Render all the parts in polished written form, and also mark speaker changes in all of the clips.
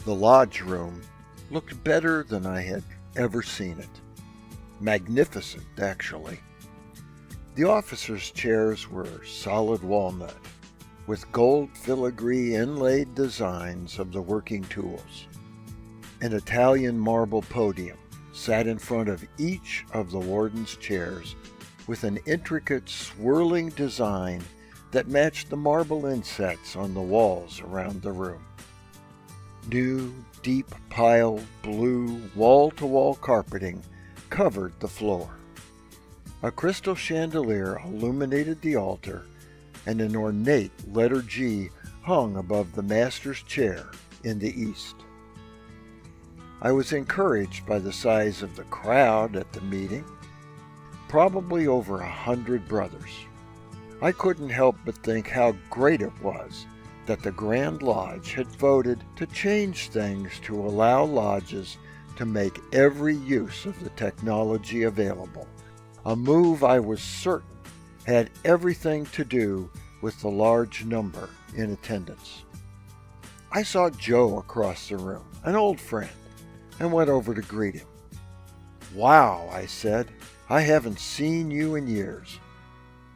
Speaker 1: The lodge room looked better than I had ever seen it. Magnificent, actually. The officers' chairs were solid walnut, with gold filigree inlaid designs of the working tools. An Italian marble podium sat in front of each of the warden's chairs with an intricate swirling design that matched the marble insets on the walls around the room. New, deep-piled blue wall-to-wall carpeting covered the floor. A crystal chandelier illuminated the altar, and an ornate letter G hung above the master's chair in the east. I was encouraged by the size of the crowd at the meeting, probably over 100 brothers. I couldn't help but think how great it was that the Grand Lodge had voted to change things to allow lodges to make every use of the technology available, a move I was certain had everything to do with the large number in attendance. I saw Joe across the room, an old friend, and went over to greet him. "Wow," I said, "I haven't seen you in years.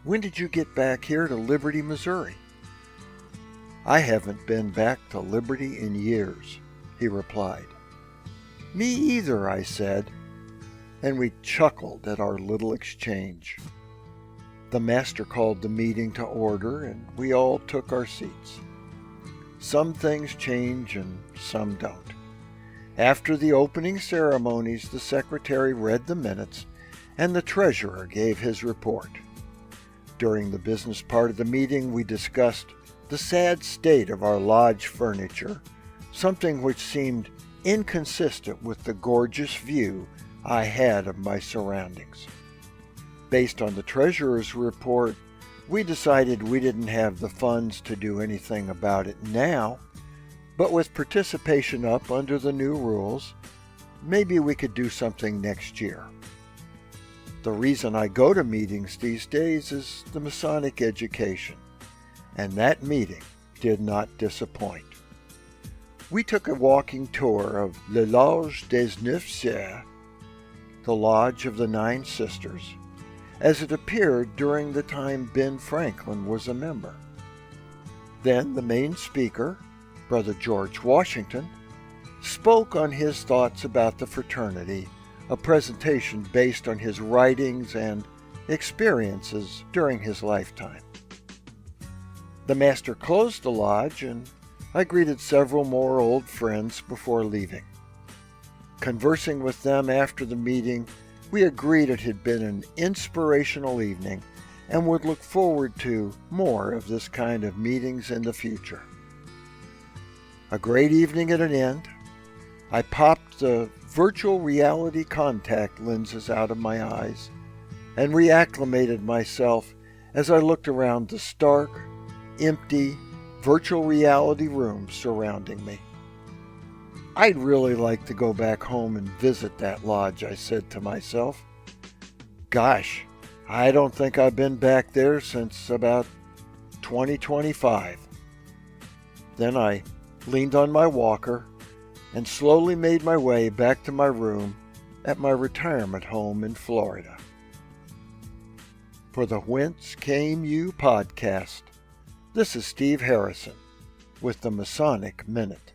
Speaker 1: When did you get back here to Liberty, Missouri?" "I haven't been back to Liberty in years," he replied. "Me either," I said, and we chuckled at our little exchange. The master called the meeting to order, and we all took our seats. Some things change and some don't. After the opening ceremonies, the secretary read the minutes, and the treasurer gave his report. During the business part of the meeting, we discussed the sad state of our lodge furniture, something which seemed inconsistent with the gorgeous view I had of my surroundings. Based on the treasurer's report, we decided we didn't have the funds to do anything about it now, but with participation up under the new rules, maybe we could do something next year. The reason I go to meetings these days is the Masonic education, and that meeting did not disappoint. We took a walking tour of Le Loge des Neuf Sœurs, the Lodge of the Nine Sisters, as it appeared during the time Ben Franklin was a member. Then the main speaker, Brother George Washington, spoke on his thoughts about the fraternity, a presentation based on his writings and experiences during his lifetime. The master closed the lodge, and I greeted several more old friends before leaving. Conversing with them after the meeting, we agreed it had been an inspirational evening and would look forward to more of this kind of meetings in the future. A great evening at an end, I popped the virtual reality contact lenses out of my eyes and reacclimated myself as I looked around the stark, empty, virtual reality rooms surrounding me. "I'd really like to go back home and visit that lodge," I said to myself. "Gosh, I don't think I've been back there since about 2025. Then I leaned on my walker and slowly made my way back to my room at my retirement home in Florida. For the Whence Came You podcast, this is Steve Harrison with the Masonic Minute.